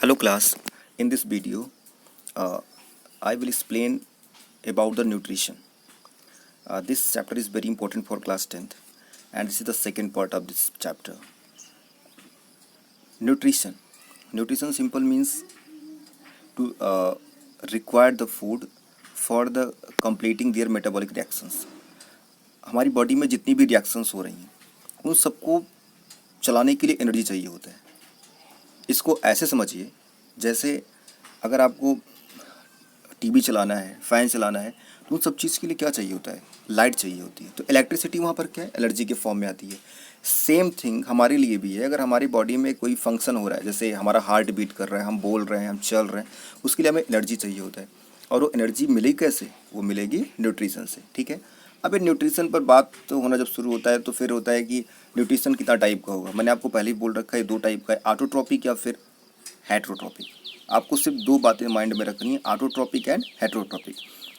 Hello class, in this video I will explain about the nutrition. This chapter is very important for class 10th and this is the second part of this chapter. Nutrition. Nutrition simple means to require the food for the completing their metabolic reactions. हमारी body में जितनी भी reactions हो रही हैं उन सबको चलाने के लिए एनर्जी चाहिए होता है. इसको ऐसे समझिए जैसे अगर आपको टीवी चलाना है, फ़ैन चलाना है, तो उन सब चीज़ के लिए क्या चाहिए होता है? लाइट चाहिए होती है. तो इलेक्ट्रिसिटी वहाँ पर क्या है? एनर्जी के फॉर्म में आती है. सेम थिंग हमारे लिए भी है. अगर हमारी बॉडी में कोई फंक्शन हो रहा है, जैसे हमारा हार्ट बीट कर रहा है, हम बोल रहे हैं, हम चल रहे हैं, उसके लिए हमें एनर्जी चाहिए होता है. और वो एनर्जी मिलेगी कैसे? वो मिलेगी न्यूट्रिशन से. ठीक है. अब ये न्यूट्रिशन पर बात तो होना जब शुरू होता है तो फिर होता है कि न्यूट्रिशन कितना टाइप का होगा. मैंने आपको पहले ही बोल रखा है दो टाइप का है, ऑटोट्रॉपिक या फिर हेटरोट्रॉपिक. आपको सिर्फ दो बातें माइंड में रखनी है, ऑटोट्रॉपिक एंड हेटरोट्रॉपिक.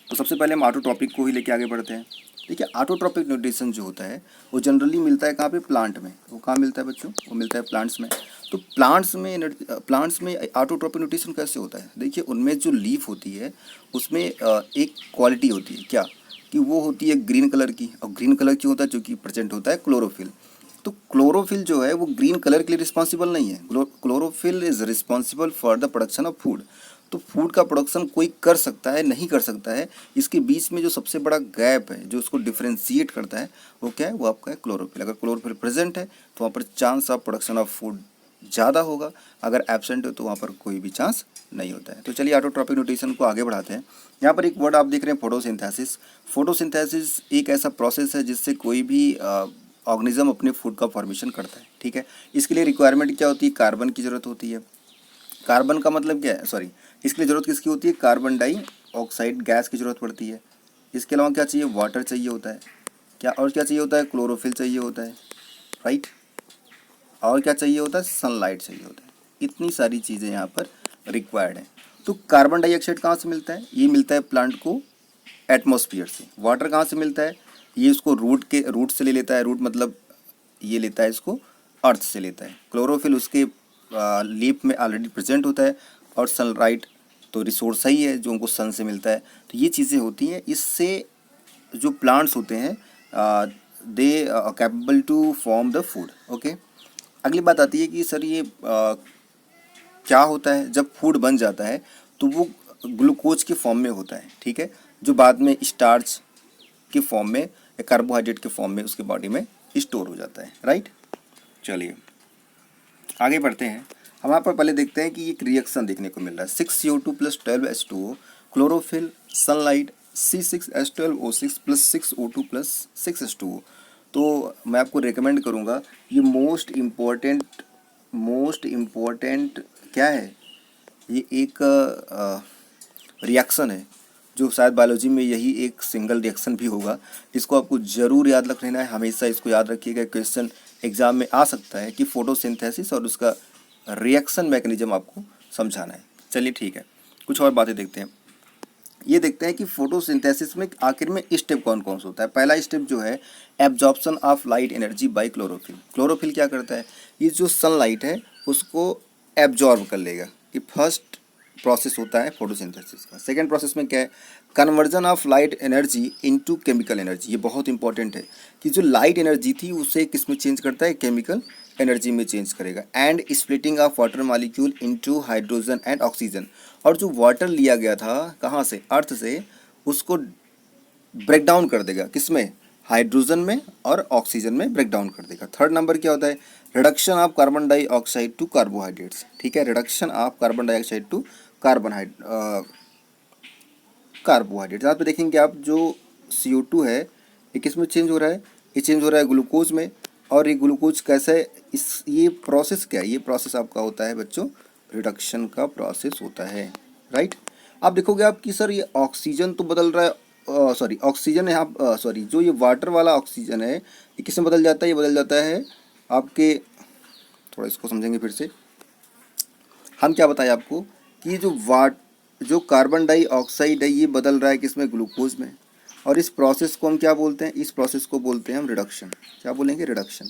तो सबसे पहले हम ऑटोट्रॉपिक को ही लेके आगे बढ़ते हैं. देखिए ऑटोट्रॉपिक न्यूट्रिशन जो होता है वो जनरली मिलता है कहाँ पे? प्लांट में. वो कहाँ मिलता है बच्चों? वो मिलता है प्लांट्स में. तो प्लांट्स में ऑटोट्रॉपिक न्यूट्रिशन कैसे होता है? देखिए उनमें जो लीफ होती है उसमें एक क्वालिटी होती है, क्या कि वो होती है ग्रीन कलर की. और ग्रीन कलर क्यों होता है? क्योंकि प्रेजेंट होता है क्लोरोफिल. तो क्लोरोफिल जो है वो ग्रीन कलर के लिए रिस्पॉन्सिबल नहीं है. Chlorophyll is responsible for the production of food. तो फूड का प्रोडक्शन कोई कर सकता है, नहीं कर सकता है, इसके बीच में जो सबसे बड़ा गैप है जो उसको डिफ्रेंशिएट करता है वो क्या है? वो आपका है क्लोरोफिल. अगर क्लोरोफिल प्रेजेंट है तो वहाँ पर chance of production of food ज़्यादा होगा. अगर एब्सेंट हो तो वहाँ पर कोई भी चांस नहीं होता है. तो चलिए ऑटोट्रॉपिक न्यूट्रिशन को आगे बढ़ाते हैं. यहाँ पर एक वर्ड आप देख रहे हैं, फोटोसिंथेसिस. फोटोसिंथेसिस एक ऐसा प्रोसेस है जिससे कोई भी ऑर्गेनिज्म अपने फूड का फॉर्मेशन करता है. ठीक है. इसके लिए रिक्वायरमेंट क्या होती है? कार्बन की ज़रूरत होती है. कार्बन का मतलब क्या है? सॉरी, इसके लिए ज़रूरत किसकी होती है? कार्बन डाइऑक्साइड गैस की ज़रूरत पड़ती है. इसके अलावा क्या चाहिए? वाटर चाहिए होता है. क्या और क्या चाहिए होता है? क्लोरोफिल चाहिए होता है. राइट. और क्या चाहिए होता है? सनलाइट चाहिए होता है. इतनी सारी चीज़ें यहाँ पर रिक्वायर्ड हैं. तो कार्बन डाइऑक्साइड कहाँ से मिलता है? ये मिलता है प्लांट को एटमॉस्फेयर से. वाटर कहाँ से मिलता है? ये उसको रूट से ले लेता है. रूट मतलब ये लेता है इसको अर्थ से लेता है. क्लोरोफिल उसके लीफ में ऑलरेडी प्रेजेंट होता है. और सनलाइट तो रिसोर्स ही है जो उनको सन से मिलता है. तो ये चीज़ें होती हैं. इससे जो प्लांट्स होते हैं they capable to form the food. Okay. अगली बात आती है कि सर ये क्या होता है? जब फूड बन जाता है तो वो ग्लूकोज के फॉर्म में होता है. ठीक है. जो बाद में स्टार्च के फॉर्म में या कार्बोहाइड्रेट के फॉर्म में उसके बॉडी में स्टोर हो जाता है. राइट. चलिए आगे बढ़ते हैं. हम यहाँ पर पहले देखते हैं कि एक रिएक्शन देखने को मिल रहा है. 6CO2 + 12H2O, chlorophyll, sunlight, C6H12O6 + 6O2 + 6H2O. तो मैं आपको रिकमेंड करूँगा, ये मोस्ट इम्पोर्टेंट क्या है? ये एक रिएक्शन है जो शायद बायोलॉजी में यही एक सिंगल रिएक्शन भी होगा. इसको आपको ज़रूर याद रख लेना है. हमेशा इसको याद रखिएगा. क्वेश्चन एग्जाम में आ सकता है कि फोटोसिंथेसिस और उसका रिएक्शन मैकेनिज्म आपको समझाना है. चलिए ठीक है, कुछ और बातें देखते हैं. ये देखते हैं कि फोटोसिंथेसिस में आखिर में स्टेप कौन कौन सा होता है. पहला स्टेप जो है absorption of light energy by chlorophyll. Chlorophyll क्या करता है? ये जो सनलाइट है उसको एब्जॉर्ब कर लेगा. ये फर्स्ट प्रोसेस होता है फोटोसिंथेसिस का. सेकेंड प्रोसेस में क्या है? Conversion of light energy into chemical energy. ये बहुत इंपॉर्टेंट है कि जो लाइट एनर्जी थी उसे किस में चेंज करता है? केमिकल एनर्जी में चेंज करेगा. And splitting of water molecule into hydrogen and oxygen. और जो वाटर लिया गया था कहाँ से? अर्थ से, उसको ब्रेक डाउन कर देगा. किसमें? हाइड्रोजन में और ऑक्सीजन में ब्रेक डाउन कर देगा. थर्ड नंबर क्या होता है? Reduction of carbon dioxide to carbohydrates. ठीक है. Reduction of carbon dioxide to carbohydrate. यहाँ पे देखेंगे आप जो CO2 है ये किस में चेंज हो रहा है? ये चेंज हो रहा है ग्लूकोज में. और ये ग्लूकोज कैसे ये प्रोसेस क्या है? ये प्रोसेस आपका होता है बच्चों रिडक्शन का प्रोसेस होता है. राइट. आप देखोगे आप कि सर ये ऑक्सीजन तो बदल रहा है, सॉरी ऑक्सीजन यहाँ सॉरी जो ये वाटर वाला ऑक्सीजन है ये किस में बदल जाता है? ये बदल जाता है आपके, थोड़ा इसको समझेंगे फिर से. हम क्या बताएं आपको कि जो कार्बन डाइऑक्साइड है ये बदल रहा है किसमें? ग्लूकोज में. और इस प्रोसेस को हम क्या बोलते हैं? इस प्रोसेस को बोलते हैं हम रिडक्शन. क्या बोलेंगे? रिडक्शन.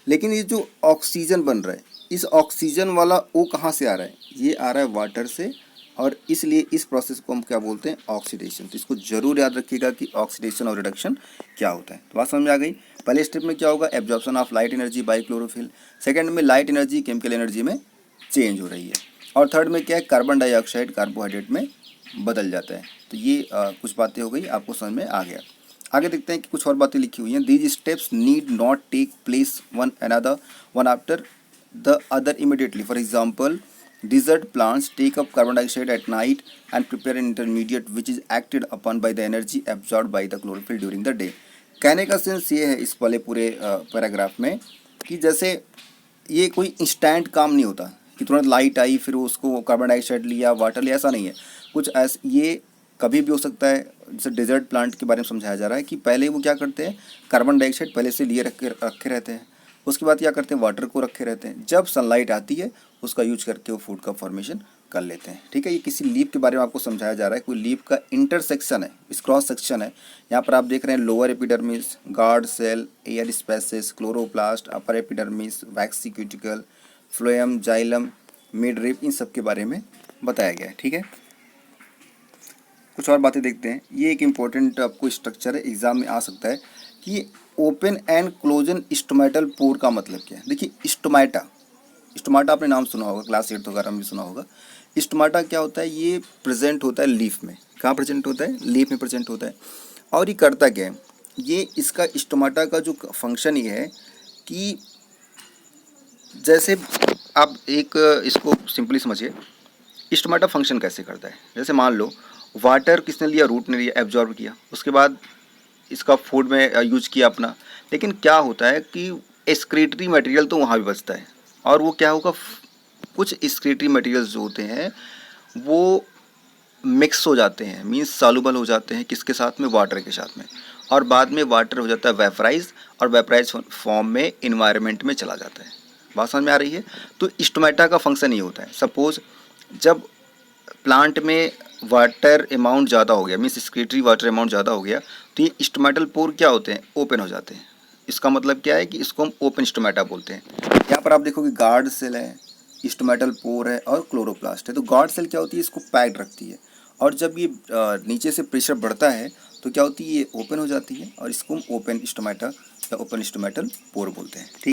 लेकिन ये जो ऑक्सीजन बन रहा है, इस ऑक्सीजन वाला ओ कहाँ से आ रहा है? ये आ रहा है वाटर से, और इसलिए इस प्रोसेस को हम क्या बोलते हैं? ऑक्सीडेशन। तो इसको जरूर याद रखिएगा कि ऑक्सीडेशन और रिडक्शन क्या होता है। तो बात समझ में आ गई। पहले स्टेप में क्या होगा? Absorption of light energy by chlorophyll. Second में लाइट एनर्जी केमिकल एनर्जी में चेंज हो रही है। और थर्ड में क्या है? कार्बन डाइऑक्साइड कार्बोहाइड्रेट में बदल जाता है। तो ये कुछ बातें हो गई, आपको समझ में आ गया। आगे देखते हैं कि कुछ और बातें लिखी हुई हैं। These steps need not take place one after the other immediately. For example, desert plants take up carbon dioxide at night and prepare an intermediate which is acted upon by the energy absorbed by the chlorophyll during the day। कहने का sense ये है इस वाले पूरे paragraph में कि जैसे ये कोई इंस्टेंट काम नहीं होता कि तुरंत लाइट आई फिर उसको कार्बन डाइऑक्साइड लिया वाटर लिया, ऐसा नहीं है। कुछ ऐसा ये कभी भी हो सकता है। जैसे डेजर्ट प्लांट के बारे में समझाया जा रहा है कि पहले वो क्या करते हैं? कार्बन डाइऑक्साइड पहले से लिए रखे रहते हैं। उसके बाद क्या करते हैं? वाटर को रखे रहते हैं। जब सनलाइट आती है उसका यूज करके वो फूड का फॉर्मेशन कर लेते हैं। ठीक है, ये किसी लीफ के बारे में आपको समझाया जा रहा है। कोई लीफ का इंटरसेक्शन है, इस क्रॉस सेक्शन है। यहाँ पर आप देख रहे हैं lower epidermis, guard cell, air spaces, chloroplast, upper epidermis, waxy cuticle, phloem, xylem, mid rib, इन सब के बारे में बताया गया है। ठीक है, कुछ और बातें देखते हैं। ये एक इम्पोर्टेंट आपको स्ट्रक्चर है, एग्जाम में आ सकता है कि ओपन एंड क्लोजन स्टोमेटल पोर का मतलब क्या है। देखिए, स्टोमाटा आपने नाम सुना होगा, क्लास 8 वगैरह में सुना होगा। स्टोमाटा क्या होता है? ये प्रेजेंट होता है लीफ में। कहाँ प्रेजेंट होता है? लीफ में प्रेजेंट होता है। और ये करता क्या है? ये इसका स्टोमाटा का जो फंक्शन ये है कि जैसे आप एक इसको सिंपली समझिए, स्टोमाटा फंक्शन कैसे करता है। जैसे मान लो वाटर किसने लिया? रूट ने लिया, एब्जॉर्ब किया, उसके बाद इसका फूड में यूज किया अपना। लेकिन क्या होता है कि एक्सक्रीटरी मटेरियल तो वहाँ भी बचता है, और वो क्या होगा? कुछ एक्सक्रीटरी मटेरियल्स जो होते हैं वो मिक्स हो जाते हैं, मींस सॉल्युबल हो जाते हैं। किसके साथ में? वाटर के साथ में। और बाद में वाटर हो जाता है वेपराइज, और वेपराइज फॉर्म में इन्वायरमेंट में चला जाता है। बात समझ में आ रही है? तो स्टोमेटा का फंक्शन ये होता है। सपोज जब प्लांट में वाटर अमाउंट ज़्यादा हो गया, मीन्स एक्सक्रीटरी वाटर अमाउंट ज़्यादा हो गया, तो ये स्टोमेटल पोर क्या होते हैं? ओपन हो जाते हैं। इसका मतलब क्या है कि इसको हम ओपन स्टोमेटा बोलते हैं। यहाँ पर आप देखोगे गार्ड सेल है, स्टोमेटल पोर है और क्लोरोप्लास्ट है। तो गार्ड सेल क्या होती है? इसको पैक्ड रखती है, और जब ये नीचे से प्रेशर बढ़ता है तो क्या होती है? ये ओपन हो जाती है, और इसको हम ओपन स्टोमेटा या ओपन स्टोमेटल पोर बोलते हैं। ठीक।